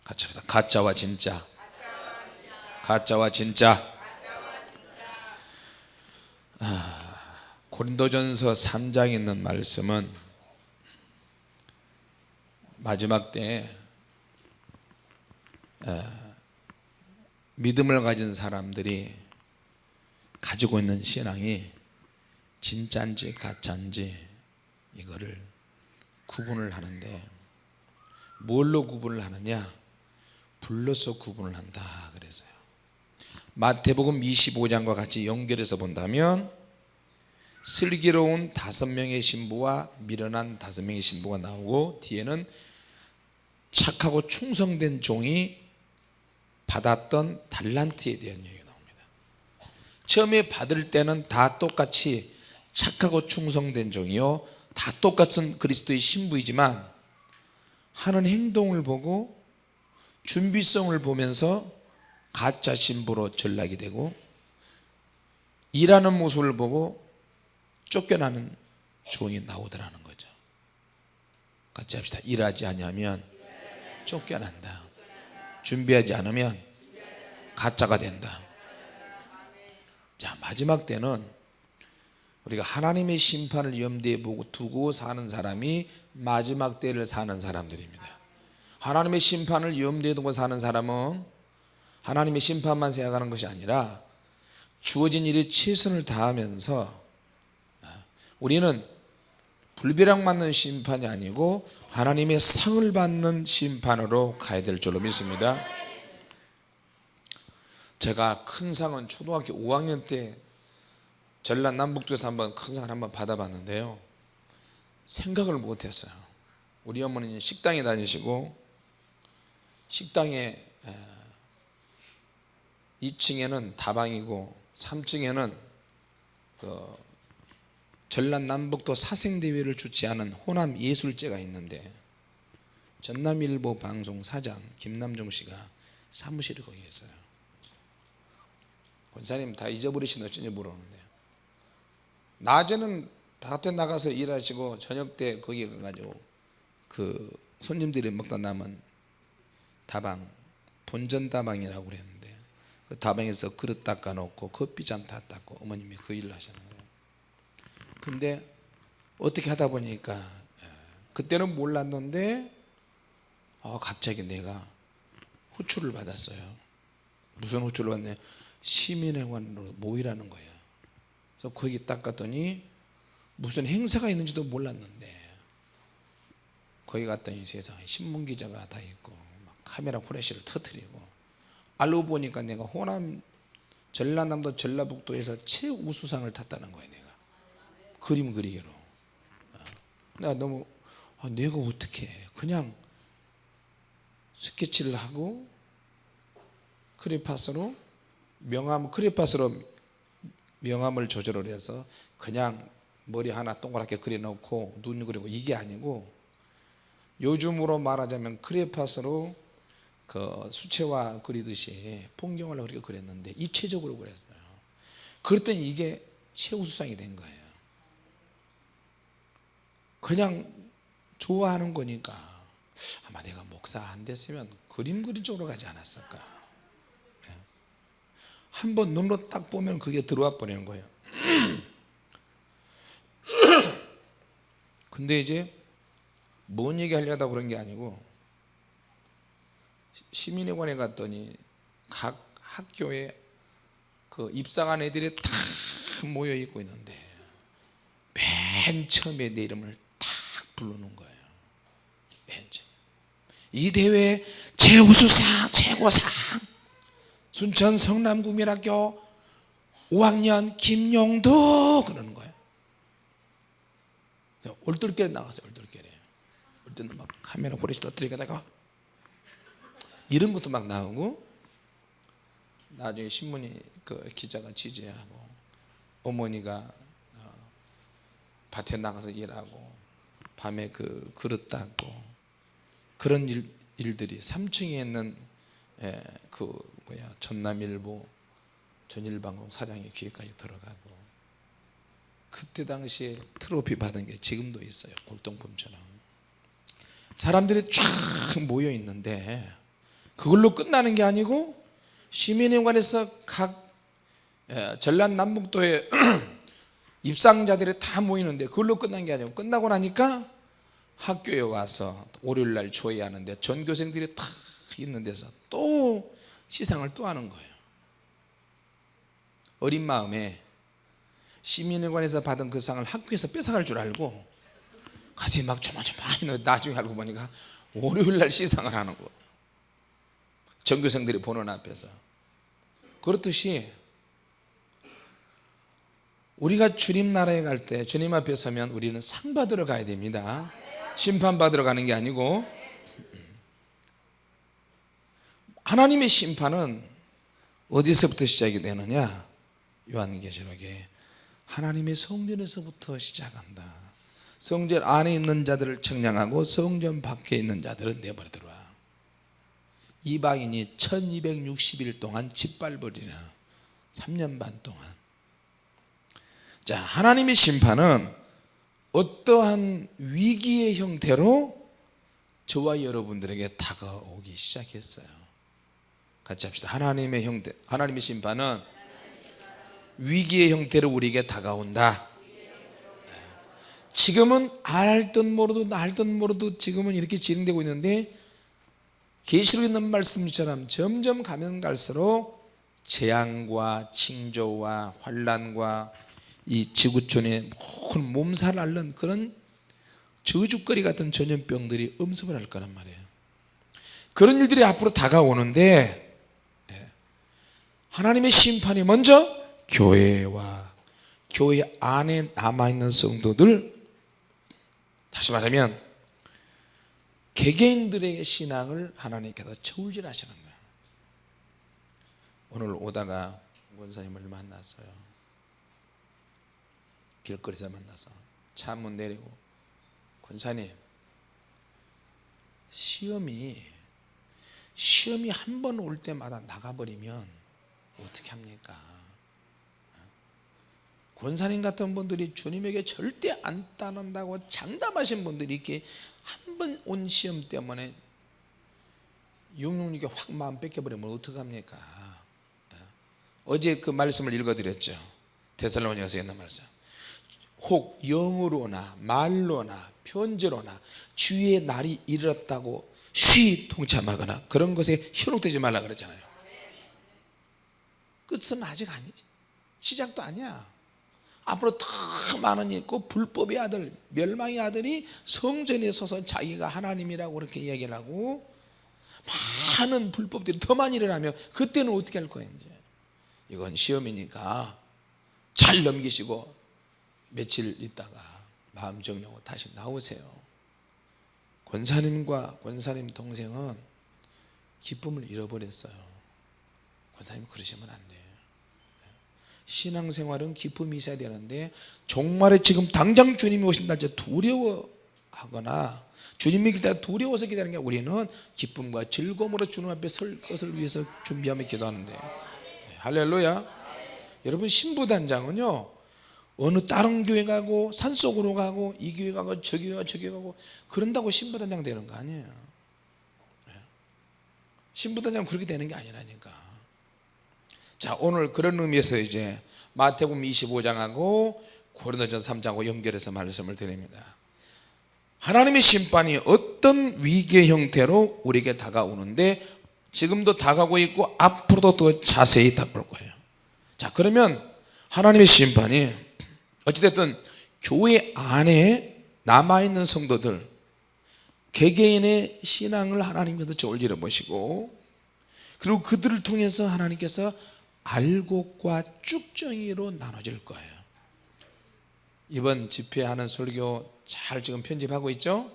같이 합시다. 가짜와 진짜. 가짜와 진짜. 고린도전서 3장에 있는 말씀은 마지막 때 믿음을 가진 사람들이 가지고 있는 신앙이 진짜인지 가짜인지 이거를 구분을 하는데, 뭘로 구분을 하느냐? 불로서 구분을 한다 그래서요. 마태복음 25장과 같이 연결해서 본다면 슬기로운 5명의 신부와 미련한 5명의 신부가 나오고, 뒤에는 착하고 충성된 종이 받았던 달란트에 대한 얘기가 나옵니다. 처음에 받을 때는 다 똑같이 착하고 충성된 종이요, 다 똑같은 그리스도의 신부이지만 하는 행동을 보고 준비성을 보면서 가짜 신부로 전락이 되고, 일하는 모습을 보고 쫓겨나는 종이 나오더라는 거죠. 같이 합시다. 일하지 않으면 쫓겨난다. 준비하지 않으면 가짜가 된다. 자, 마지막 때는 우리가 하나님의 심판을 염두에 두고 사는 사람이 마지막 때를 사는 사람들입니다. 하나님의 심판을 염두에 두고 사는 사람은 하나님의 심판만 생각하는 것이 아니라 주어진 일에 최선을 다하면서, 우리는 불벼락 맞는 심판이 아니고 하나님의 상을 받는 심판으로 가야 될 줄로 믿습니다. 제가 큰 상은 초등학교 5학년 때 전라남북도에서 한번 큰 상을 한번 받아봤는데요, 생각을 못했어요. 우리 어머니는 식당에 다니시고, 식당에 2층에는 다방이고 3층에는 전라남북도 사생대회를 주최하는 호남예술제가 있는데, 전남일보 방송 사장 김남종 씨가 사무실이 거기 있어요. 권사님 다 잊어버리신 어쩐지 모르는데, 낮에는 바깥에 나가서 일하시고 저녁 때 거기 가가지고 그 손님들이 먹다 남은 다방, 본전 다방이라고 그랬는데, 그 다방에서 그릇 닦아놓고 커피잔 다 닦고 어머님이 그 일을 하셨어요. 근데 어떻게 하다 보니까 그때는 몰랐는데 갑자기 내가 호출을 받았어요. 무슨 호출을 받냐? 시민회관으로 모이라는 거예요. 그래서 거기 딱 갔더니 무슨 행사가 있는지도 몰랐는데, 거기 갔더니 세상에 신문기자가 다 있고 막 카메라 후레쉬를 터뜨리고, 알고 보니까 내가 호남 전라남도 전라북도에서 최우수상을 탔다는 거예요. 내가 그림 그리기로. 내가 너무 내가 어떻게 해. 그냥 스케치를 하고 크레파스로 명암을 조절을 해서 그냥 머리 하나 동그랗게 그려놓고 눈 그리고, 이게 아니고 요즘으로 말하자면 크레파스로 그 수채화 그리듯이 풍경을 그렇게 그렸는데 입체적으로 그렸어요. 그랬더니 이게 최우수상이 된 거예요. 그냥 좋아하는 거니까 아마 내가 목사 안 됐으면 그림 그린 쪽으로 가지 않았을까. 한번 눈으로 딱 보면 그게 들어와 버리는 거예요. 근데 이제 뭔 얘기 하려다 그런 게 아니고, 시민회관에 갔더니 각 학교에 그 입상한 애들이 다 모여 있고 있는데, 맨 처음에 내 이름을 딱 부르는 거예요. 맨 처음 이 대회 최우수상 최고상 순천 성남국민학교 5학년 김용도 그러는 거예요. 얼떨결에 나가서 얼떨결에 막 카메라 후레쉬 터뜨리다가 이런 것도 막 나오고, 나중에 신문이 그 기자가 취재하고, 어머니가 밭에 나가서 일하고 밤에 그 그릇 닦고, 그런 일들이 3층에 있는 전남일보 전일방송 사장의 귀에까지 들어가고, 그때 당시에 트로피 받은 게 지금도 있어요. 골동품처럼 사람들이 쫙 모여 있는데, 그걸로 끝나는 게 아니고 시민회관에서 각 전라남북도에 입상자들이 다 모이는데 그걸로 끝난 게 아니고 끝나고 나니까 학교에 와서 월요일날 조회하는데 전교생들이 다 있는 데서 또 시상을 또 하는 거예요. 어린 마음에 시민회관에서 받은 그 상을 학교에서 뺏어갈 줄 알고 가슴이 막 조마조마했는데 나중에 알고 보니까 월요일날 시상을 하는 거예요. 전교생들이 보는 앞에서. 그렇듯이 우리가 주님 나라에 갈 때 주님 앞에 서면 우리는 상 받으러 가야 됩니다. 심판 받으러 가는 게 아니고. 하나님의 심판은 어디서부터 시작이 되느냐? 요한계시록에 하나님의 성전에서부터 시작한다. 성전 안에 있는 자들을 책량하고 성전 밖에 있는 자들은 내버려두라. 이방인이 1260일 동안 짓밟으리라. 3년 반 동안. 자, 하나님의 심판은 어떠한 위기의 형태로 저와 여러분들에게 다가오기 시작했어요. 같이 합시다. 하나님의 형태, 하나님의 심판은 위기의 형태로 우리에게 다가온다. 지금은 알듯 모르도 지금은 이렇게 진행되고 있는데 계시록에 있는 말씀처럼 점점 가면 갈수록 재앙과 징조와 환난과 이 지구촌에 모든 몸살 앓는 그런 저주거리 같은 전염병들이 음습을 할 거란 말이에요. 그런 일들이 앞으로 다가오는데 하나님의 심판이 먼저 교회와 교회 안에 남아있는 성도들, 다시 말하면 개개인들의 신앙을 하나님께서 저울질하시는 거예요. 오늘 오다가 권사님을 만났어요. 길거리에서 만나서 차문 내리고, 권사님, 시험이 한 번 올 때마다 나가버리면 어떻게 합니까? 권사님 같은 분들이 주님에게 절대 안 따른다고 장담하신 분들이 이렇게 한 번 온 시험 때문에 666에 확 마음 뺏겨버리면 어떡합니까? 어제 그 말씀을 읽어드렸죠. 데살로니가서 있는 말씀. 혹 영으로나 말로나 편지로나 주의 날이 이르렀다고 쉬 동참하거나 그런 것에 현혹되지 말라 그랬잖아요. 끝은 아직 아니지. 시작도 아니야. 앞으로 더 많은 있고 불법의 아들, 멸망의 아들이 성전에 서서 자기가 하나님이라고 그렇게 이야기를 하고 많은 불법들이 더 많이 일어나면 그때는 어떻게 할 거예요? 이제 이건 시험이니까 잘 넘기시고 며칠 있다가 마음 정리하고 다시 나오세요. 권사님과 권사님 동생은 기쁨을 잃어버렸어요. 권사님 그러시면 안 돼요. 신앙생활은 기쁨이 있어야 되는데 정말에 지금 당장 주님이 오신다 이제 두려워하거나 주님이 기다려 두려워서 기다리는 게 우리는 기쁨과 즐거움으로 주님 앞에 설 것을 위해서 준비하며 기도하는데. 할렐루야. 여러분, 신부단장은요 어느 다른 교회 가고 산속으로 가고 이 교회 가고 저 교회 가고 저 교회 가고 그런다고 신부단장 되는 거 아니에요. 신부단장은 그렇게 되는 게 아니라니까. 자, 오늘 그런 의미에서 이제 마태복음 25장하고 고린도전서 3장하고 연결해서 말씀을 드립니다. 하나님의 심판이 어떤 위기의 형태로 우리에게 다가오는데 지금도 다가오고 있고 앞으로도 더 자세히 다가올 거예요. 자, 그러면 하나님의 심판이 어찌됐든 교회 안에 남아있는 성도들 개개인의 신앙을 하나님께서 저울질해 보시고 그리고 그들을 통해서 하나님께서 알곡과 쭉정이로 나눠질 거예요. 이번 집회하는 설교 잘 지금 편집하고 있죠?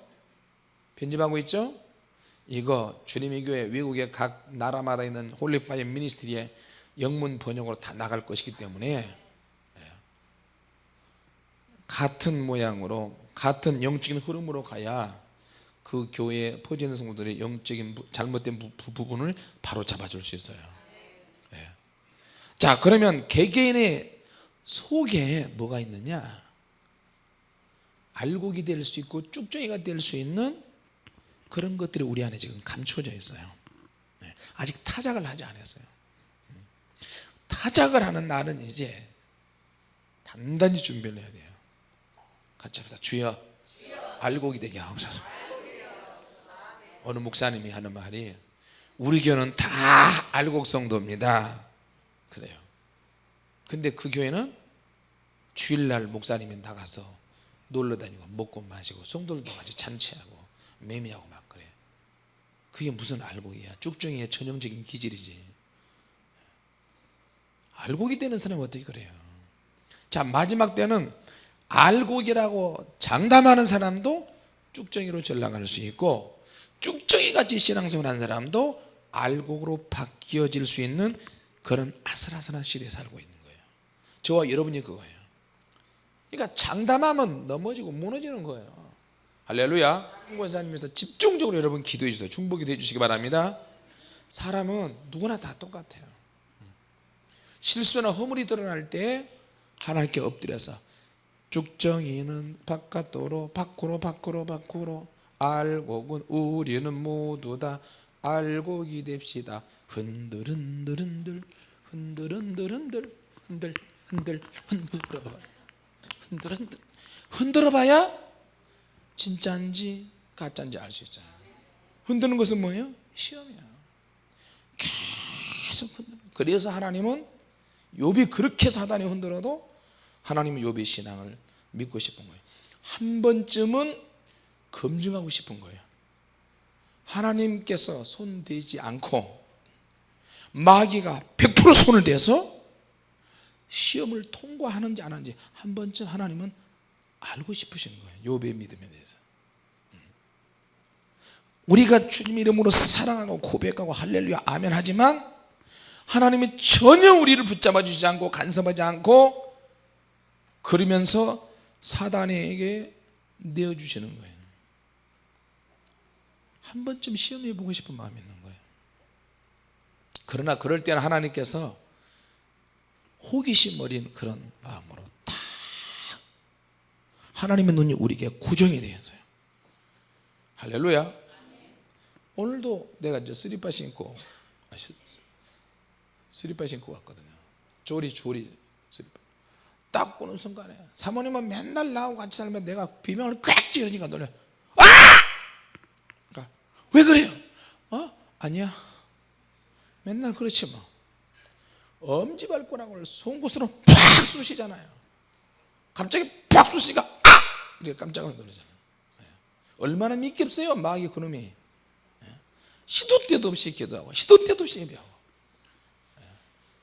이거 주님의 교회 외국의 각 나라마다 있는 홀리파이어 미니스트리의 영문 번역으로 다 나갈 것이기 때문에 같은 모양으로 같은 영적인 흐름으로 가야 그 교회에 퍼지는 성도들의 영적인 잘못된 부분을 바로 잡아줄 수 있어요. 자, 그러면 개개인의 속에 뭐가 있느냐? 알곡이 될 수 있고 쭉정이가 될 수 있는 그런 것들이 우리 안에 지금 감춰져 있어요. 아직 타작을 하지 않았어요. 타작을 하는 날은 이제 단단히 준비를 해야 돼요. 같이 합시다. 주여 알곡이 되게 하옵소서. 어느 목사님이 하는 말이 우리 교회는 다 알곡 성도입니다 그래요. 근데 그 교회는 주일날 목사님이 나가서 놀러다니고 먹고 마시고 성도들도 같이 잔치하고 매미하고 막 그래. 그게 무슨 알곡이야. 쭉정이의 전형적인 기질이지. 알곡이 되는 사람은 어떻게 그래요. 자, 마지막 때는 알곡이라고 장담하는 사람도 쭉정이로 전락할 수 있고, 쭉정이같이 신앙생활하는 사람도 알곡으로 바뀌어질 수 있는 그런 아슬아슬한 시대에 살고 있는 거예요. 저와 여러분이 그거예요. 그러니까 장담하면 넘어지고 무너지는 거예요. 할렐루야. 권사님께서 집중적으로 여러분 기도해 주세요. 중보 기도해 주시기 바랍니다. 사람은 누구나 다 똑같아요. 실수나 허물이 드러날 때 하나님께 엎드려서 쭉정이는 바깥으로 밖으로 알곡은 우리는 모두 다 알곡이 됩시다. 흔들흔들 흔들어봐야 진짜인지 가짜인지 알 수 있잖아요. 흔드는 것은 뭐예요? 시험이야. 계속 흔들어. 그래서 하나님은 욥이 그렇게 사단이 흔들어도 하나님은 욥의 신앙을 믿고 싶은 거예요. 한 번쯤은 검증하고 싶은 거예요. 하나님께서 손대지 않고 마귀가 100% 손을 대서 시험을 통과하는지 안 하는지 한 번쯤 하나님은 알고 싶으신 거예요. 욥의 믿음에 대해서. 우리가 주님 이름으로 사랑하고 고백하고 할렐루야 아멘 하지만 하나님이 전혀 우리를 붙잡아 주지 않고 간섭하지 않고 그러면서 사단에게 내어주시는 거예요. 한 번쯤 시험해 보고 싶은 마음이 있는 거예요. 그러나 그럴 때는 하나님께서 호기심 어린 그런 마음으로 다 하나님의 눈이 우리에게 고정이 되어 있어요. 할렐루야. 오늘도 내가 이제 스리퍼 신고 왔거든요. 조리 스리퍼 딱 보는 순간에 사모님은 맨날 나하고 같이 살면 내가 비명을 꽉 지르니까 놀래. 아! 그러니까 왜 그래요? 아니야. 맨날 그렇지 뭐. 엄지발가락을 송곳으로 팍 쑤시잖아요. 갑자기 팍 쑤시니까 이렇게 깜짝 놀라잖아요. 얼마나 믿겠어요 마귀 그놈이. 시도 때도 없이 기도하고 시도 때도 없이 예배하고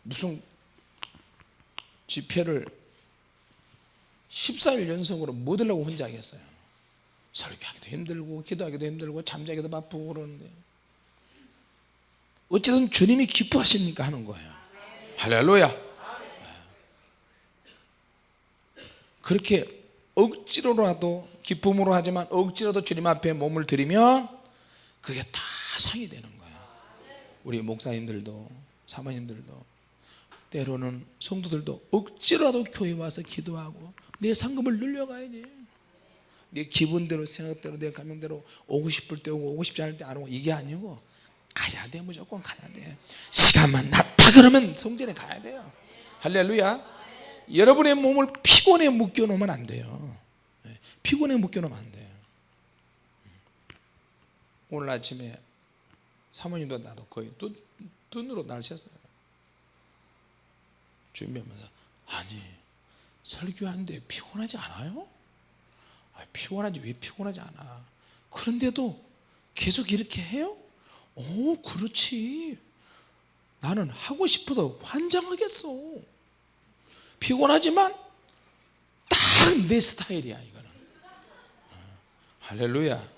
무슨 집회를 14일 연속으로 못 하려고 혼자 하겠어요. 설교하기도 힘들고 기도하기도 힘들고 잠자기도 바쁘고 그러는데 어쨌든 주님이 기뻐하십니까 하는 거예요. 할렐루야. 그렇게 억지로라도 기쁨으로 하지만 억지로도 주님 앞에 몸을 드리면 그게 다 상이 되는 거예요. 우리 목사님들도 사모님들도 때로는 성도들도 억지로라도 교회 와서 기도하고 내 상급을 늘려가야지. 내 기분대로 생각대로 내 감정대로 오고 싶을 때 오고 오고 싶지 않을 때 안 오고 이게 아니고 가야 돼. 무조건 가야 돼. 시간만 났다 그러면 성전에 가야 돼요. 할렐루야. 여러분의 몸을 피곤에 묶여놓으면 안 돼요. 피곤에 묶여놓으면 안 돼요. 오늘 아침에 사모님도 나도 거의 눈으로 날 샜어요. 준비하면서 아니 설교하는데 피곤하지 않아요? 피곤하지. 왜 피곤하지 않아? 그런데도 계속 이렇게 해요? 오 그렇지. 나는 하고 싶어도 환장하겠어. 피곤하지만 딱 내 스타일이야 이거는. 할렐루야.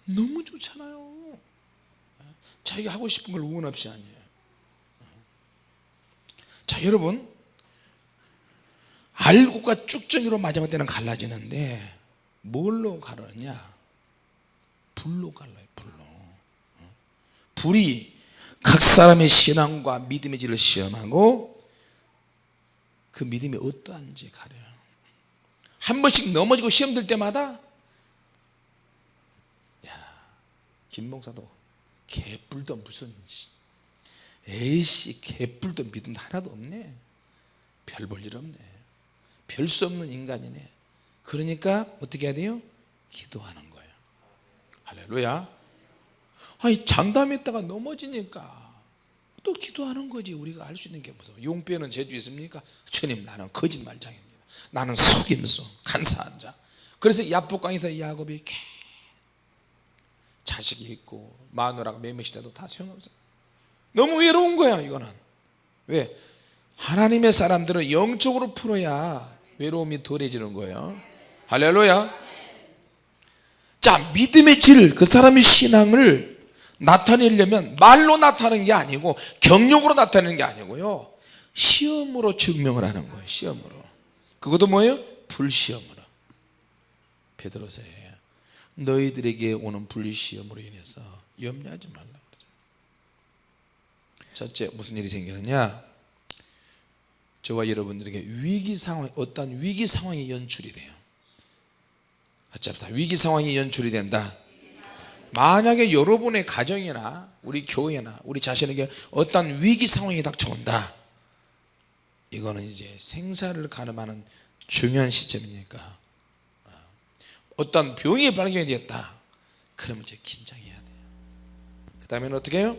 너무 좋잖아요. 자기가 하고 싶은 걸 우원 없이 아니에요. 자 여러분, 알곡과 쭉정이로 마지막 때는 갈라지는데 뭘로 가르느냐? 불로 갈라요. 불이 각 사람의 신앙과 믿음의 질을 시험하고 그 믿음이 어떠한지 가려요. 한 번씩 넘어지고 시험 들 때마다 야, 김 목사도 개뿔도 무슨 에이씨 개뿔도 믿음 하나도 없네. 별 볼 일 없네. 별 수 없는 인간이네. 그러니까 어떻게 해야 돼요? 기도하는 거예요. 할렐루야. 아니 장담했다가 넘어지니까 또 기도하는 거지. 우리가 할 수 있는 게 무슨 용빼는 재주 있습니까? 주님 나는 거짓말장입니다. 나는 속임수 간사한 자. 그래서 야복강에서 야곱이 자식이 있고 마누라가 몇몇이 돼도 다 소용없어요. 너무 외로운 거야. 이거는 왜? 하나님의 사람들은 영적으로 풀어야 외로움이 덜해지는 거예요. 할렐루야. 자, 믿음의 질, 그 사람의 신앙을 나타내려면 말로 나타내는 게 아니고 경력으로 나타내는 게 아니고요, 시험으로 증명을 하는 거예요. 시험으로. 그것도 뭐예요? 불시험으로. 베드로서에 너희들에게 오는 불시험으로 인해서 염려하지 말라. 첫째, 무슨 일이 생기느냐? 저와 여러분들에게 위기 상황, 어떤 위기 상황이 연출이 돼요. 어차피 위기 상황이 연출이 된다. 만약에 여러분의 가정이나 우리 교회나 우리 자신에게 어떤 위기 상황이 닥쳐온다, 이거는 이제 생사를 가늠하는 중요한 시점이니까, 어떤 병이 발견이 됐다, 그러면 이제 긴장해야 돼요. 그 다음에는 어떻게 해요?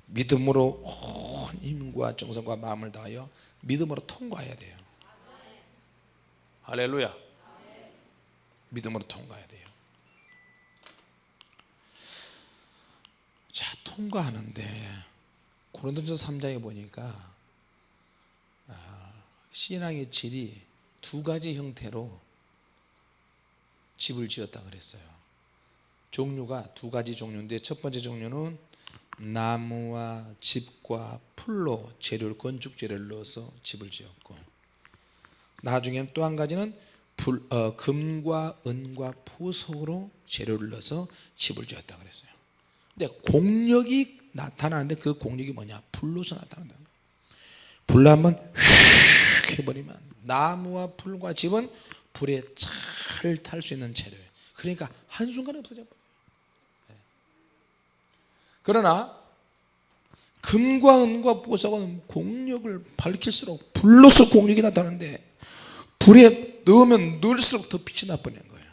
믿음으로 온 힘과 정성과 마음을 다하여 믿음으로 통과해야 돼요. 할렐루야. 믿음으로 통과해야 돼요. 자, 통과하는데 고린도전서 3장에 보니까 신앙의 질이 두 가지 형태로 집을 지었다 그랬어요. 종류가 두 가지 종류인데, 첫 번째 종류는 나무와 집과 풀로 재료를, 건축 재료를 넣어서 집을 지었고, 나중에는 또 한 가지는 금과 은과 보석으로 재료를 넣어서 집을 지었다 그랬어요. 근데 공력이 나타나는데 그 공력이 뭐냐? 불로서 나타난다. 불로 한번 휙 해버리면 나무와 풀과 집은 불에 잘 탈 수 있는 재료예요. 그러니까 한순간에 없어져 버려요. 그러나 금과 은과 보석은 공력을 밝힐수록 불로서 공력이 나타나는데, 불에 넣으면 넣을수록 더 빛이 나버리는 거예요.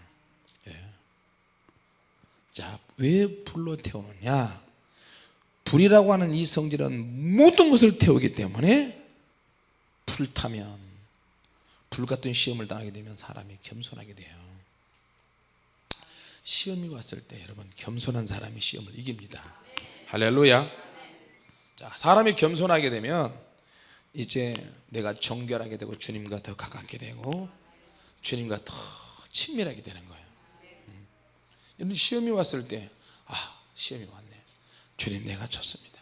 자, 왜 불로 태우느냐? 불이라고 하는 이 성질은 모든 것을 태우기 때문에, 불타면, 불같은 시험을 당하게 되면 사람이 겸손하게 돼요. 시험이 왔을 때 여러분, 겸손한 사람이 시험을 이깁니다. 할렐루야. 자, 사람이 겸손하게 되면 이제 내가 정결하게 되고 주님과 더 가깝게 되고 주님과 더 친밀하게 되는 거예요. 여러분, 시험이 왔을 때, 시험이 왔네, 주님 내가 졌습니다.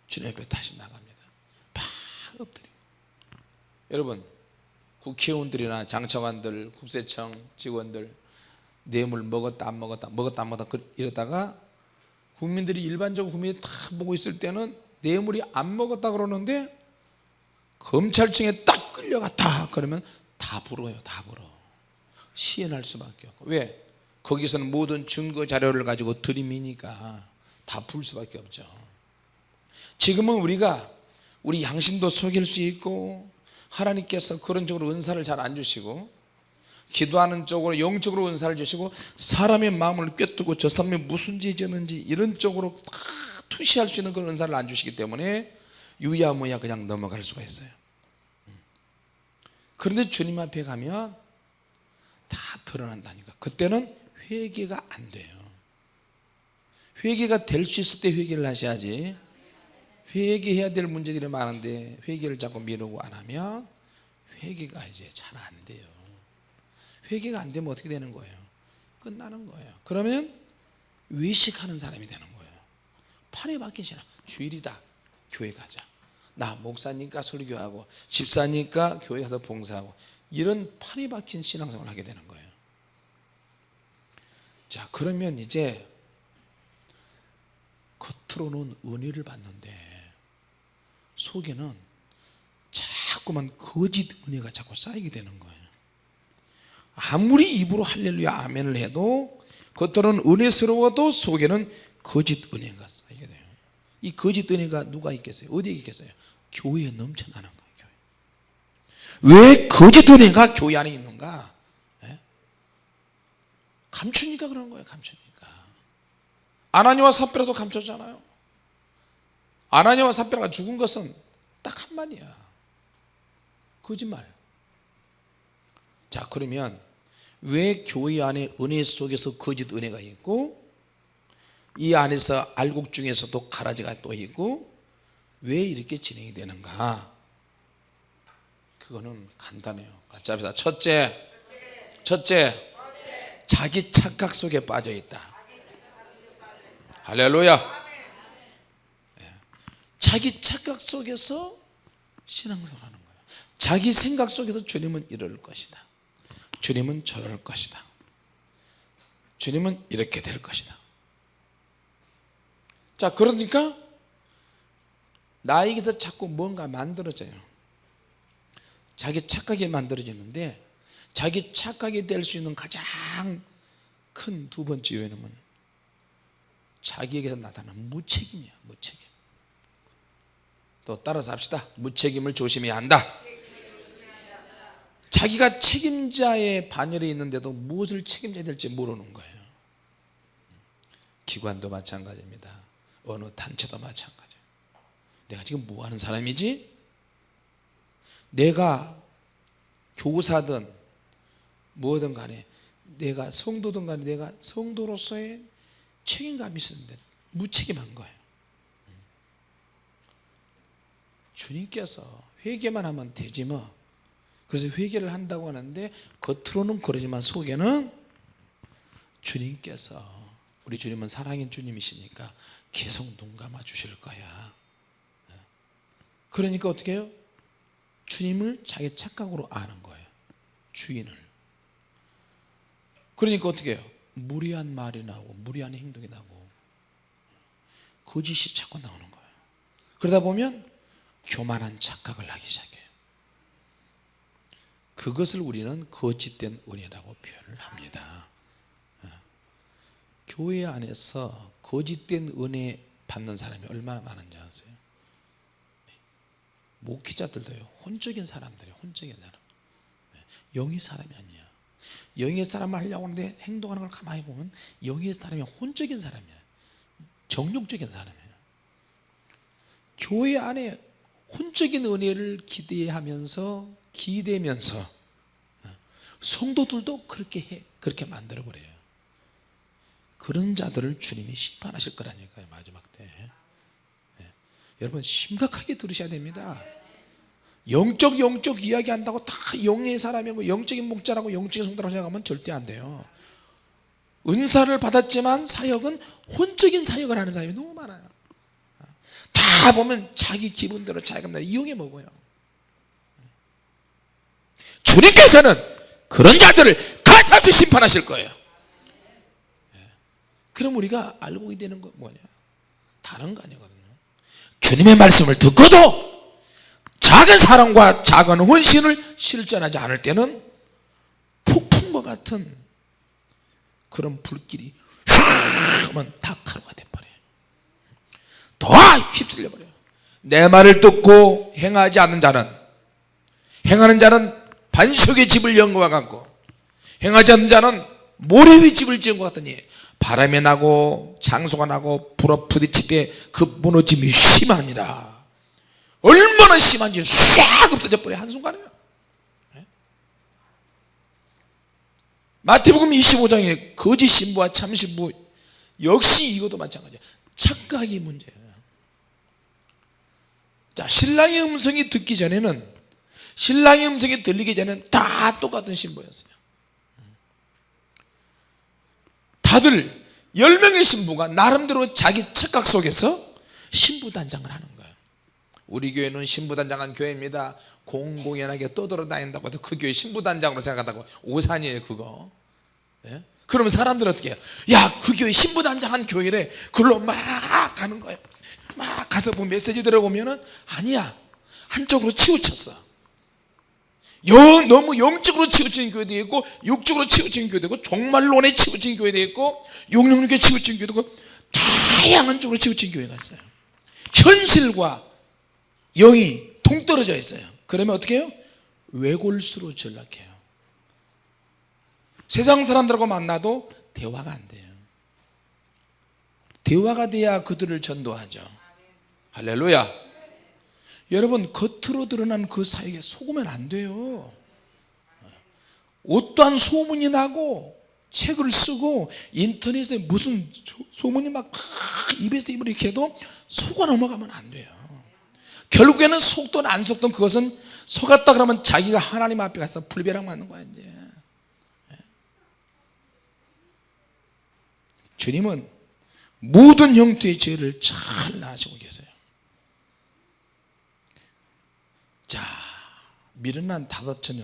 주님 앞에 다시 나갑니다. 막 엎드리고. 여러분, 국회의원들이나 장차관들, 국세청 직원들 뇌물 먹었다 안 먹었다, 먹었다 안 먹었다 이러다가 국민들이, 일반적으로 국민이 다 보고 있을 때는 뇌물이 안 먹었다 그러는데, 검찰청에 딱 끌려갔다 그러면 다 불어요. 다 불어. 시인할 수밖에 없고. 왜? 거기서는 모든 증거 자료를 가지고 들이미니까 다 불 수밖에 없죠. 지금은 우리가 우리 양심도 속일 수 있고, 하나님께서 그런 쪽으로 은사를 잘 안 주시고, 기도하는 쪽으로 영적으로 은사를 주시고, 사람의 마음을 꿰뚫고 저 사람이 무슨 죄 지었는지 이런 쪽으로 다 투시할 수 있는 그런 은사를 안 주시기 때문에 유야무야 그냥 넘어갈 수가 있어요. 그런데 주님 앞에 가면 다 드러난다니까. 그때는 회개가 안 돼요. 회개가 될 수 있을 때 회개를 하셔야지, 회개해야 될 문제들이 많은데 회개를 자꾸 미루고 안 하면 회개가 이제 잘 안 돼요. 회개가 안 되면 어떻게 되는 거예요? 끝나는 거예요. 그러면 외식하는 사람이 되는 거예요. 판에 박힌 신앙. 주일이다, 교회 가자. 나 목사니까 설교하고, 집사니까 교회 가서 봉사하고, 이런 판에 박힌 신앙생활을 하게 되는 거예요. 자, 그러면 이제 겉으로는 은혜를 받는데 속에는 자꾸만 거짓 은혜가 자꾸 쌓이게 되는 거예요. 아무리 입으로 할렐루야 아멘을 해도 겉으로는 은혜스러워도 속에는 거짓 은혜가 쌓이게 돼요. 이 거짓 은혜가 누가 있겠어요? 어디에 있겠어요? 교회에 넘쳐나는 거예요. 왜 거짓 은혜가 교회 안에 있는가? 네? 감추니까 그런 거예요. 감추니까. 아나니와 삽비라도 감췄잖아요. 아나니와 삽비라가 죽은 것은 딱 한마디야. 거짓말. 자, 그러면 왜 교회 안에 은혜 속에서 거짓 은혜가 있고 이 안에서 알곡 중에서도 가라지가 또 있고 왜 이렇게 진행이 되는가? 그거는 간단해요. 같이 합시다. 첫째, 자기 착각 속에 빠져 있다. 할렐루야. 자기 착각 속에서 신앙생활하는 거예요. 자기 생각 속에서 주님은 이럴 것이다. 주님은 저럴 것이다. 주님은 이렇게 될 것이다. 자, 그러니까 나에게서 자꾸 뭔가 만들어져요. 자기 착각이 만들어지는데 자기 착각이 될 수 있는 가장 큰 두 번째 요인은 자기에게서 나타나는 무책임이야. 무책임. 또 따라서 합시다. 무책임을 조심해야 한다. 자기가 책임자의 반열에 있는데도 무엇을 책임져야 될지 모르는 거예요. 기관도 마찬가지입니다. 어느 단체도 마찬가지예요. 내가 지금 뭐 하는 사람이지? 내가 교사든 뭐든 간에 내가 성도든 간에 내가 성도로서의 책임감이 있었는데 무책임한 거예요. 주님께서 회개만 하면 되지 뭐. 그래서 회개를 한다고 하는데 겉으로는 그러지만 속에는 주님께서, 우리 주님은 사랑의 주님이시니까 계속 눈 감아 주실 거야. 그러니까 어떻게 해요? 주님을 자기 착각으로 아는 거예요. 주인을. 그러니까 어떻게 해요? 무리한 말이 나오고 무리한 행동이 나오고 거짓이 자꾸 나오는 거예요. 그러다 보면 교만한 착각을 하기 시작해요. 그것을 우리는 거짓된 은혜라고 표현을 합니다. 교회 안에서 거짓된 은혜 받는 사람이 얼마나 많은지 아세요? 목회자들도요, 혼적인 사람들이에요. 혼적인 사람. 영의 사람이 아니야. 영의 사람을 하려고 하는데 행동하는 걸 가만히 보면 영의 사람이 혼적인 사람이야. 정욕적인 사람이에요. 교회 안에 혼적인 은혜를 기대하면서 기대면서 성도들도 그렇게 만들어버려요. 그런 자들을 주님이 심판하실 거라니까요. 마지막 때. 여러분 심각하게 들으셔야 됩니다. 영적 이야기한다고 다 영의 사람이고 영적인 목자라고 영적인 성도라고 생각하면 절대 안 돼요. 은사를 받았지만 사역은 혼적인 사역을 하는 사람이 너무 많아요. 다 보면 자기 기분대로 자기가 이용해 먹어요. 주님께서는 그런 자들을 가차없이 심판하실 거예요. 그럼 우리가 알고 있는 건 뭐냐? 다른 거 아니거든요. 주님의 말씀을 듣고도 작은 사랑과 작은 헌신을 실천하지 않을 때는 폭풍과 같은 그런 불길이 휙 하면 다 가루가 돼버려요. 더 휩쓸려 버려요. 내 말을 듣고 행하지 않는 자는, 행하는 자는 반석의 집을 연 것과 같고 행하지 않는 자는 모래 위에 집을 지은 것 같더니 바람이 나고 장소가 나고 불어 부딪힐 때 그 무너짐이 심하니라. 얼마나 심한지 싹 엎어져 버려 한순간에요. 마태복음 25장에 거짓 신부와 참 신부, 역시 이것도 마찬가지예요. 착각이 문제예요. 자, 신랑의 음성이 듣기 전에는, 신랑의 음성이 들리기 전에는 다 똑같은 신부였어요. 다들 10명의 신부가 나름대로 자기 착각 속에서 신부단장을 하는 거예요. 우리 교회는 신부단장한 교회입니다. 공공연하게 떠돌아다닌다고 해도 그 교회 신부단장으로 생각한다고 오산이에요 그거. 예? 그러면 사람들은 어떻게 해요? 야, 그 교회 신부단장한 교회래. 그걸로 막 가는 거예요. 막 가서 뭐 메시지 들어보면은 아니야, 한쪽으로 치우쳤어. 너무 영적으로 치우친 교회도 있고 육적으로 치우친 교회도 있고 종말론에 치우친 교회도 있고 666에 치우친 교회도 있고 다 다양한 쪽으로 치우친 교회가 있어요. 현실과 영이 동떨어져 있어요. 그러면 어떻게 해요? 외골수로 전락해요. 세상 사람들하고 만나도 대화가 안 돼요. 대화가 돼야 그들을 전도하죠. 할렐루야. 여러분, 겉으로 드러난 그 사역에 속으면 안 돼요. 어떠한 소문이 나고 책을 쓰고 인터넷에 무슨 소문이 막 입에서 입으로 이렇게 해도 속아 넘어가면 안 돼요. 결국에는 속든 안 속든 그것은 속았다 그러면 자기가 하나님 앞에 가서 불벼락 맞는 거야. 이제 주님은 모든 형태의 죄를 잘 나시고 계세요. 자, 미련한 다섯 처녀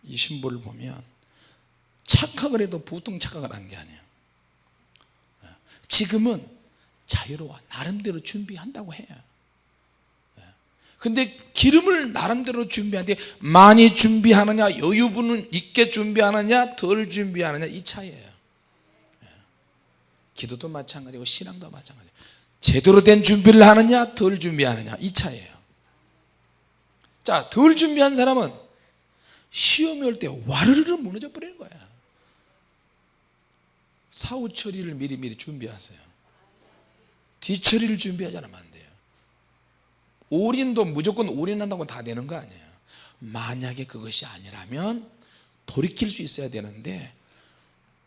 이 신부를 보면 착각을 해도 보통 착각을 한 게 아니에요. 지금은 자유로워 나름대로 준비한다고 해요. 근데 기름을 나름대로 준비하는데 많이 준비하느냐, 여유분 있게 준비하느냐, 덜 준비하느냐, 이 차이예요. 기도도 마찬가지고 신앙도 마찬가지예요. 제대로 된 준비를 하느냐, 덜 준비하느냐, 이 차이예요. 자, 덜 준비한 사람은 시험이 올 때 와르르르 무너져 버리는 거야. 사후 처리를 미리 준비하세요. 뒤처리를 준비하지 않으면 안 돼요. 올인도 무조건 올인한다고 다 되는 거 아니에요. 만약에 그것이 아니라면 돌이킬 수 있어야 되는데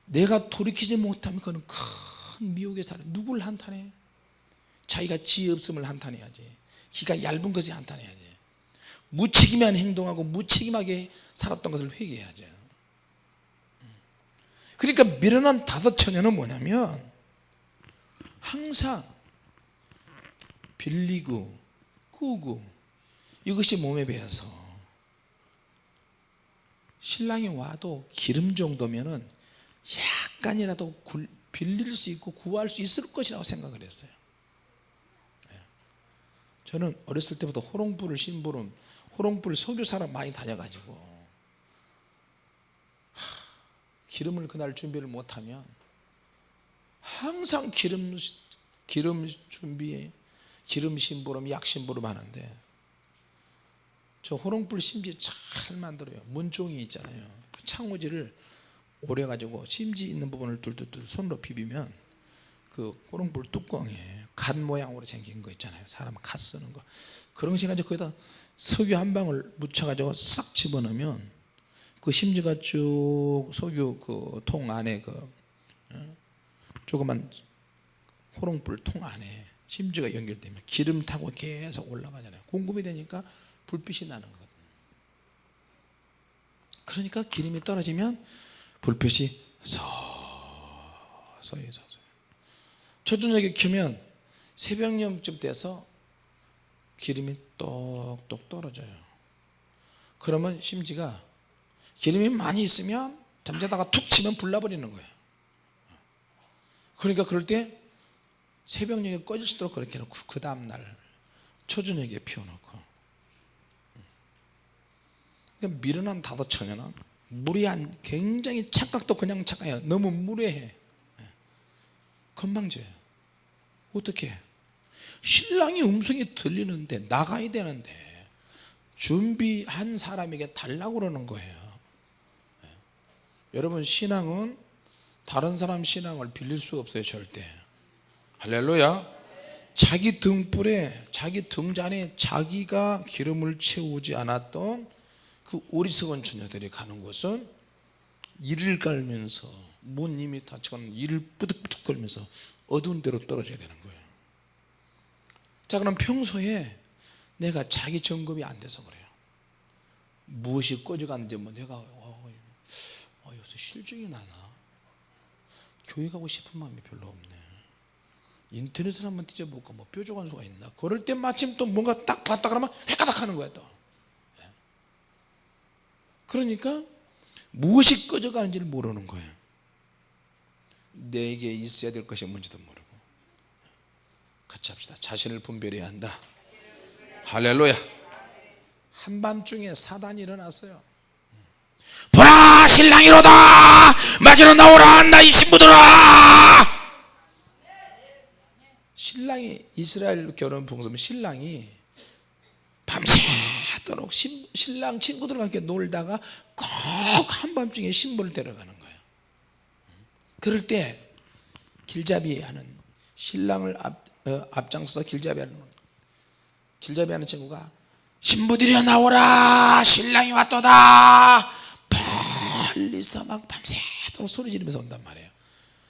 내가 돌이키지 못하면 그건 큰 미혹의 사람. 누굴 한탄해? 자기가 지혜 없음을 한탄해야지. 기가 얇은 것에 한탄해야지. 무책임한 행동하고 무책임하게 살았던 것을 회개해야죠. 그러니까 미련한 다섯 처녀는 뭐냐면 항상 빌리고 꾸고 이것이 몸에 배어서 신랑이 와도 기름 정도면은 약간이라도 빌릴 수 있고 구할 수 있을 것이라고 생각을 했어요. 저는 어렸을 때부터 호롱불을 심부름, 호롱불 석유사람 많이 다녀가지고 기름을 그날 준비를 못하면 항상 기름 준비에 기름 심부름, 약 심부름 하는데 저 호롱불 심지 잘 만들어요. 문종이 있잖아요. 그 창호지를 오래 가지고 심지 있는 부분을 뚫뚫 손으로 비비면 그 호롱불 뚜껑에 갓 모양으로 생긴 거 있잖아요. 사람 갓 쓰는 거 그런 거 가지고 거기다 석유 한 방울 묻혀가지고 싹 집어넣으면 그 심지가 쭉 석유 그 통 안에 그 조그만 호롱불 통 안에 심지가 연결되면 기름 타고 계속 올라가잖아요. 공급이 되니까 불빛이 나는 거거든요. 그러니까 기름이 떨어지면 불빛이 서서히 초저녁에 켜면 새벽녘쯤 돼서 기름이 똑똑 떨어져요. 그러면 심지가 기름이 많이 있으면 잠자다가 툭 치면 불 나버리는 거예요. 그러니까 그럴 때 새벽녘에 꺼질 수 있도록 그렇게 해놓고 그 다음날 초저녁에 피워놓고. 그러니까 미련한 다섯 처녀는 무례한, 굉장히 착각도 그냥 착각해요. 너무 무례해. 건방져요. 어떻게 신랑이 음성이 들리는데 나가야 되는데 준비한 사람에게 달라고 그러는 거예요. 여러분, 신앙은 다른 사람 신앙을 빌릴 수 없어요. 절대. 할렐루야. 자기 등불에, 자기 등잔에 자기가 기름을 채우지 않았던 그 어리석은 처녀들이 가는 곳은 이를 깔면서 문 이미 닫혀가는 이를 뿌득뿌득 걸면서 어두운 데로 떨어져야 되는 거예요. 자, 그럼 평소에 내가 자기 점검이 안 돼서 그래요. 무엇이 꺼져가는지 뭐 내가 요새 실증이 나나? 교회 가고 싶은 마음이 별로 없네. 인터넷을 한번 뒤져볼까? 뭐 뾰족한 수가 있나? 그럴 때 마침 또 뭔가 딱 봤다 그러면 헷가닥 하는 거야 또. 그러니까 무엇이 꺼져가는지를 모르는 거예요. 내게 있어야 될 것이 뭔지도 모르고. 같이 합시다. 자신을 분별해야 한다. 할렐루야. 한밤중에 사단이 일어났어요. 보라, 신랑이로다. 맞으러 나오라, 나이 신부들아. 이스라엘 결혼 풍습은 신랑이 밤새도록 신랑 친구들과 함께 놀다가 꼭 한밤중에 신부를 데려가는 거예요. 그럴 때 길잡이 하는 신랑을 앞장서서 길잡이하는 친구가 신부들이여 나오라 신랑이 왔도다 멀리서 막 밤새도록 소리 지르면서 온단 말이에요.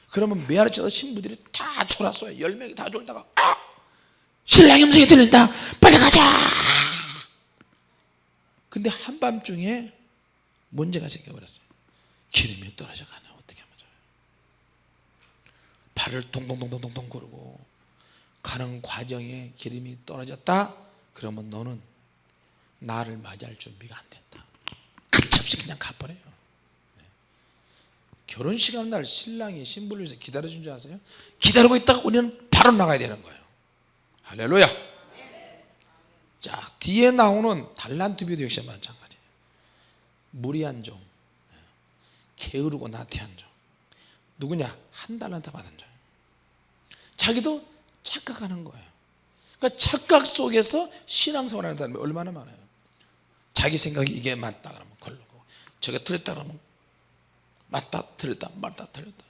그러면 메아리쳐서 신부들이 다 졸았어요. 10명이 다 졸다가 신랑의 음성이 들린다 빨리 가자. 근데 한밤중에 문제가 생겨버렸어요. 기름이 떨어져 가네. 어떻게 하면 좋아요? 발을 동동동동동 구르고 가는 과정에 기름이 떨어졌다 그러면 너는 나를 맞이할 준비가 안 됐다. 가차없이 그냥 가버려요. 결혼식 하는 날 신랑이 신부를 위해서 기다려준 줄 아세요? 기다리고 있다가 우리는 바로 나가야 되는 거예요. 할렐루야. 자, 뒤에 나오는 달란트 비유도 역시 마찬가지예요. 무리한 종, 게으르고 나태한 종. 누구냐? 1달란트 받은 종. 자기도 착각하는 거예요. 그러니까 착각 속에서 신앙생활하는 사람이 얼마나 많아요. 자기 생각이 이게 맞다 그러면 걸르고 저게 틀렸다 그러면 맞다 틀렸다 맞다 틀렸다.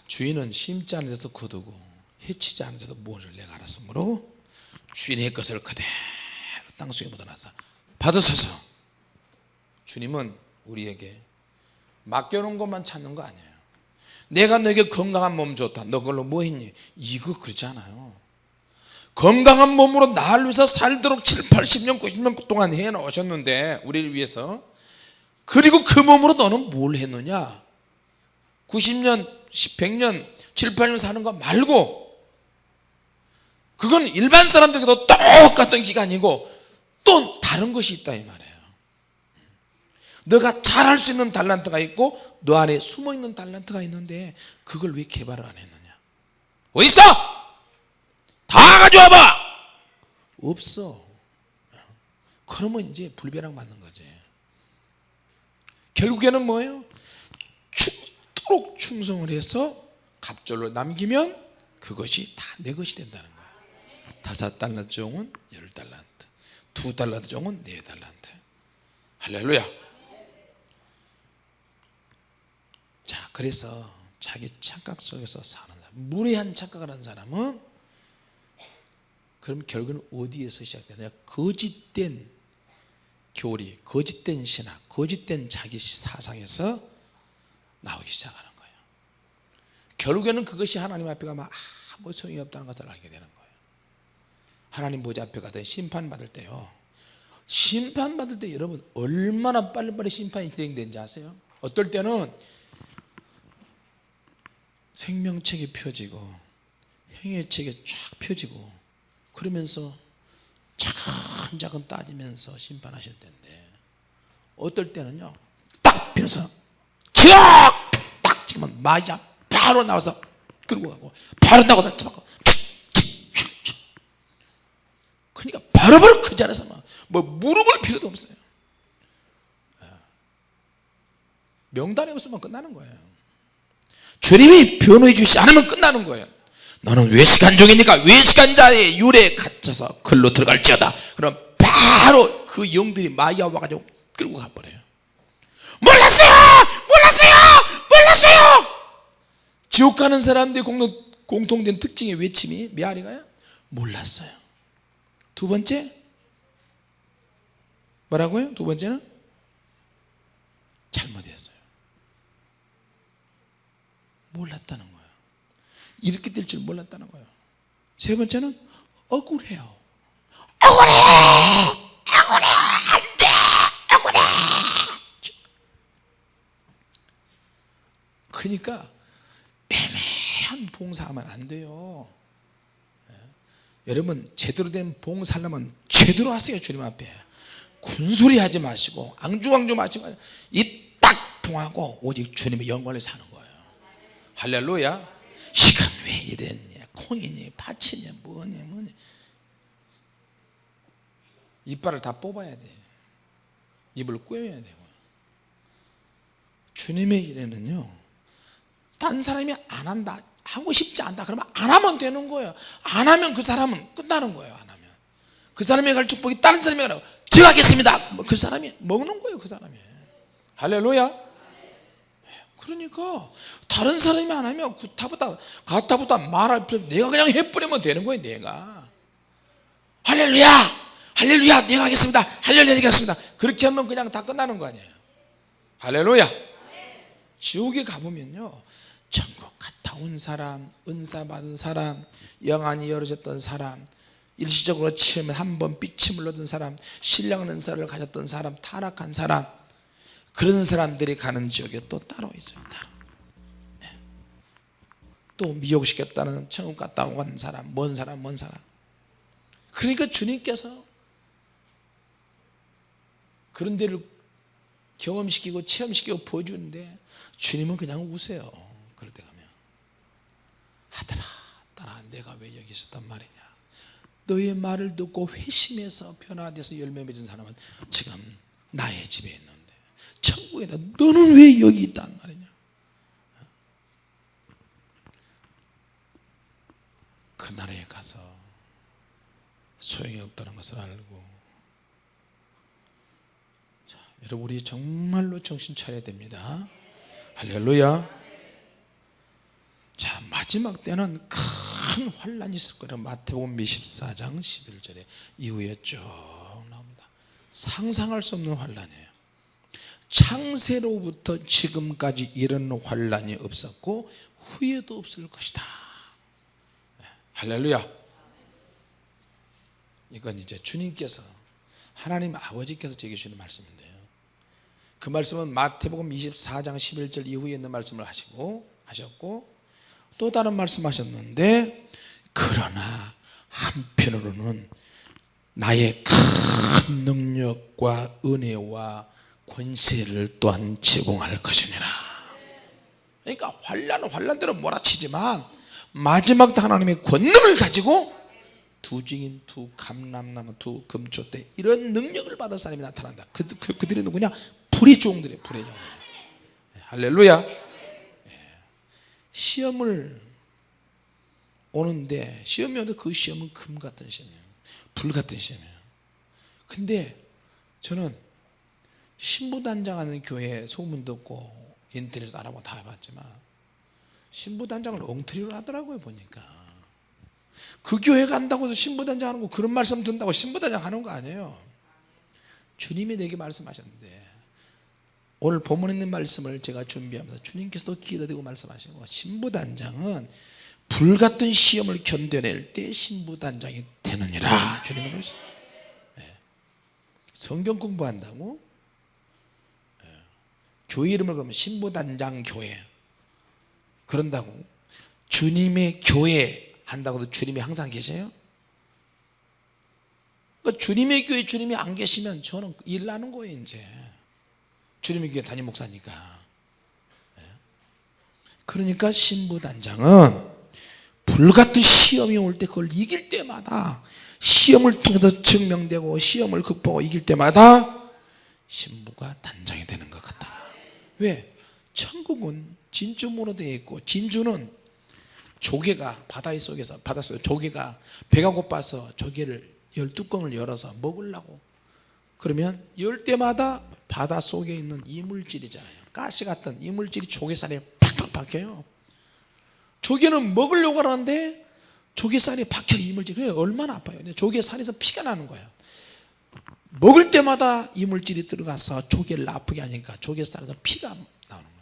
주인은 심지 않은 데서 거두고 해치지 않은 데서 무엇을 내가 알았으므로 주인의 것을 그대로 땅속에 묻어놔서 받으소서. 주님은 우리에게 맡겨놓은 것만 찾는 거 아니에요. 내가 너에게 건강한 몸 줬다. 너 그걸로 뭐 했니? 이거 그렇지 않아요. 건강한 몸으로 나를 위해서 살도록 7, 80년, 90년 동안 해놓으셨는데 우리를 위해서. 그리고 그 몸으로 너는 뭘 했느냐? 90년, 100년, 7, 8년 사는 거 말고 그건 일반 사람들에게도 똑같은 기간이고 또 다른 것이 있다 이 말이에요. 너가 잘할 수 있는 달란트가 있고 너 안에 숨어있는 달란트가 있는데 그걸 왜 개발을 안 했느냐? 어디 있어? 다 가져와봐. 없어. 그러면 이제 불벼락 맞는 거지. 결국에는 뭐예요? 죽도록 충성을 해서 갑절로 남기면 그것이 다 내 것이 된다는 거예요. 5달란트 종은 10달란트, 2달란트 종은 4달란트. 할렐루야. 자, 그래서 자기 착각 속에서 사는 사람, 무례한 착각을 하는 사람은 그럼 결국은 어디에서 시작되느냐? 거짓된 교리, 거짓된 신학, 거짓된 자기 사상에서 나오기 시작하는 거예요. 결국에는 그것이 하나님 앞에 가면 아무 소용이 없다는 것을 알게 되는 거예요. 하나님 보좌 앞에 가든 심판받을 때요, 심판받을 때 여러분 얼마나 빨리빨리 심판이 진행되는지 아세요? 어떨 때는 생명책이 펴지고 행위책이 쫙 펴지고 그러면서 차근차근 따지면서 심판하실 텐데, 어떨 때는요 딱 펴서 딱 찍으면 마귀가 바로 나와서 끌고 가고 바로 나가다 잡고, 그러니까 바로바로 그 자리에서 뭐 무릎을 필요도 없어요. 명단이 없으면 끝나는 거예요. 주님이 변호해 주시지 않으면 끝나는 거예요. 너는 외식한 종이니까 외식한 자의 율에 갇혀서 글로 들어갈지어다. 그럼 바로 그 영들이 마귀가 와가지고 끌고 가버려요. 몰랐어요. 지옥 가는 사람들의 공통된 특징의 외침이 메아리가요, 몰랐어요. 두 번째 뭐라고요? 두 번째는 잘못했어요. 몰랐다는 거예요. 이렇게 될 줄 몰랐다는 거예요. 세 번째는 억울해요. 억울해 안돼 억울해. 그러니까 애매한 봉사하면 안 돼요. 여러분 제대로 된 봉사하려면 제대로 하세요. 주님 앞에 군소리 하지 마시고 앙중앙중 마시고 입 딱 통하고 오직 주님의 영광을 사는 거예요. 할렐루야. 시간 왜 이랬냐, 콩이니 팥이냐 뭐냐 이빨을 다 뽑아야 돼. 입을 꿰어야 되고. 주님의 일에는요 다른 사람이 안 한다, 하고 싶지 않다 그러면 안 하면 되는 거예요. 안 하면 그 사람은 끝나는 거예요. 안 하면 그 사람이 갈 축복이 다른 사람이 가라고 제가 하겠습니다, 그 사람이 먹는 거예요. 그 사람이. 할렐루야. 그러니까 다른 사람이 안 하면 가타보다 말할 필요 없이 내가 그냥 해버리면 되는 거예요. 내가 할렐루야 할렐루야 내가 하겠습니다, 할렐루야 내가 하겠습니다, 그렇게 하면 그냥 다 끝나는 거 아니에요. 할렐루야. 지옥에 가보면요, 천국 갔다 온 사람, 은사 받은 사람, 영안이 열어졌던 사람, 일시적으로 처음에 한번 삐침을 얻은 사람, 신령한 은사를 가졌던 사람, 타락한 사람, 그런 사람들이 가는 지역에 또 따로 있어요. 따로. 또 미혹시켰다는 천국 갔다 온 사람, 먼 사람. 그러니까 주님께서 그런 데를 경험시키고 체험시키고 보여주는데 주님은 그냥 우세요. 그럴 때 가면 아들아 딸아 내가 왜 여기 있었단 말이냐, 너의 말을 듣고 회심해서 변화돼서 열매 맺은 사람은 지금 나의 집에 있는데 천국에다 너는 왜 여기 있단 말이냐. 그 나라에 가서 소용이 없다는 것을 알고, 자, 여러분 우리 정말로 정신 차려야 됩니다. 할렐루야. 자, 마지막 때는 큰 환란이 있을 거예요. 마태복음 24장 11절에 이후에 쭉 나옵니다. 상상할 수 없는 환란이에요. 창세로부터 지금까지 이런 환란이 없었고 후에도 없을 것이다. 할렐루야. 이건 이제 주님께서, 하나님 아버지께서 제게 주시는 말씀인데요, 그 말씀은 마태복음 24장 11절 이후에 있는 말씀을 하셨고 또 다른 말씀 하셨는데, 그러나 한편으로는 나의 큰 능력과 은혜와 권세를 또한 제공할 것이니라. 그러니까 환란대로 몰아치지만 마지막 때 하나님의 권능을 가지고 두 증인, 두 감람나무, 두 금초대, 이런 능력을 받은 사람이 나타난다. 그들이 누구냐? 불의 종들이에요. 불의 종. 할렐루야. 시험을 오는데, 시험이 오는데 그 시험은 금 같은 시험이에요. 불 같은 시험이에요. 근데 저는 신부단장하는 교회 소문 듣고 인터넷에서 알아보고 다 해봤지만 신부단장을 엉터리로 하더라고요. 보니까 그 교회 간다고 해서 신부단장 하는 거, 그런 말씀 듣는다고 신부단장 하는 거 아니에요. 주님이 내게 말씀하셨는데, 오늘 본문에 있는 말씀을 제가 준비하면서 주님께서도 기회도 되고 말씀하시고, 신부단장은 불같은 시험을 견뎌낼 때 신부단장이 되느니라. 주님이 그러셨어요. 성경 공부한다고 교회 이름을 그러면 신부단장 교회 그런다고 주님의 교회 한다고도 주님이 항상 계세요? 그러니까 주님의 교회 주님이 안 계시면 저는 일 나는 거예요. 이제 주님의 교회 담임 목사니까. 그러니까 신부단장은 불같은 시험이 올 때 그걸 이길 때마다, 시험을 통해서 증명되고 시험을 극복하고 이길 때마다 신부가 단장이 되는 것 같다. 왜? 천국은 진주문으로 되어 있고, 진주는 조개가 바다속에 조개가 배가 고파서 조개를 뚜껑을 열어서 먹으려고 그러면 열 때마다 바닷속에 있는 이물질이잖아요. 가시 같은 이물질이 조개살에 팍팍 박혀요. 조개는 먹으려고 하는데 조개살이 박혀, 이물질이. 얼마나 아파요. 조개살에서 피가 나는 거예요. 먹을 때마다 이물질이 들어가서 조개를 아프게 하니까 조개살에서 피가 나오는 거예요.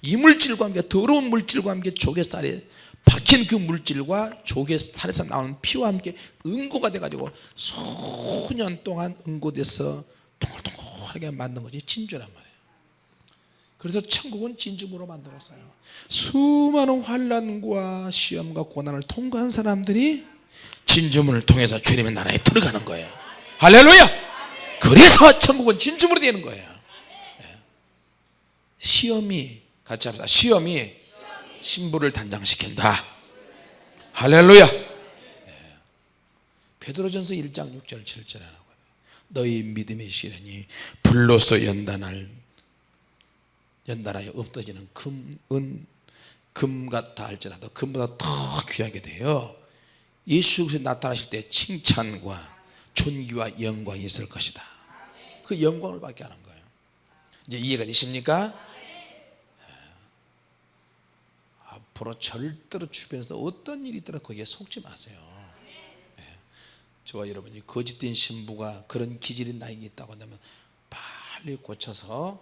이물질과 함께, 더러운 물질과 함께 조개살에 박힌 그 물질과 조개살에서 나오는 피와 함께 응고가 돼가지고 수년 동안 응고돼서 동글동글하게 만든 것이 진주란 말이에요. 그래서 천국은 진주무로 만들었어요. 수많은 환난과 시험과 고난을 통과한 사람들이 진주문을 통해서 주님의 나라에 들어가는 거예요. 할렐루야. 그래서 천국은 진주문이 되는 거예요. 시험이, 같이 합시다. 시험이 신부를 단장시킨다. 할렐루야. 베드로전서 1장 6절 7절에 나와요. 너희 믿음의 시련이 불로서 연단하여 없어지는 금, 은, 금 같다 할지라도 금보다 더 귀하게 돼요. 예수 그리스도 나타나실 때 칭찬과 존귀와 영광이 있을 것이다. 그 영광을 받게 하는 거예요. 이제 이해가 되십니까? 앞으로 절대로 주변에서 어떤 일이 있더라도 거기에 속지 마세요. 저와 여러분이 거짓된 신부가 그런 기질이 나에게 있다고 한다면 빨리 고쳐서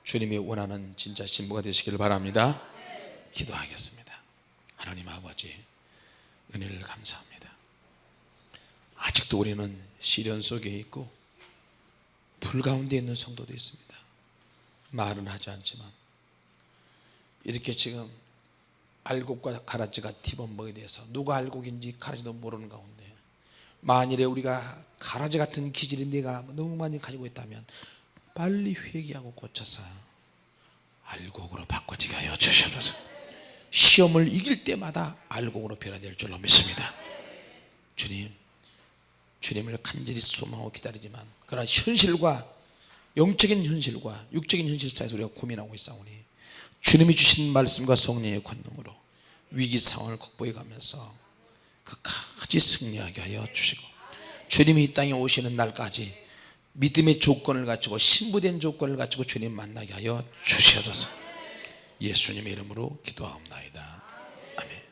주님이 원하는 진짜 신부가 되시기를 바랍니다. 기도하겠습니다. 하나님 아버지, 은혜를 감사합니다. 아직도 우리는 시련 속에 있고 불 가운데 있는 성도도 있습니다. 말은 하지 않지만 이렇게 지금 알곡과 가라지가 티범벅에 대해서 누가 알곡인지 가라지도 모르는 가운데 만일에 우리가 가라지 같은 기질이 내가 너무 많이 가지고 있다면 빨리 회개하고 고쳐서 알곡으로 바꿔지게 하여 주시옵소서. 시험을 이길 때마다 알곡으로 변화될 줄로 믿습니다. 주님, 주님을 간절히 소망하고 기다리지만 그러나 현실과 영적인 현실과 육적인 현실 사이에서 우리가 고민하고 있사오니 주님이 주신 말씀과 성령의 권능으로 위기 상황을 극복해 가면서 끝까지 승리하게 하여 주시고 주님이 이 땅에 오시는 날까지 믿음의 조건을 갖추고 신부된 조건을 갖추고 주님 만나게 하여 주시옵소서. 예수님의 이름으로 기도하옵나이다. 아멘.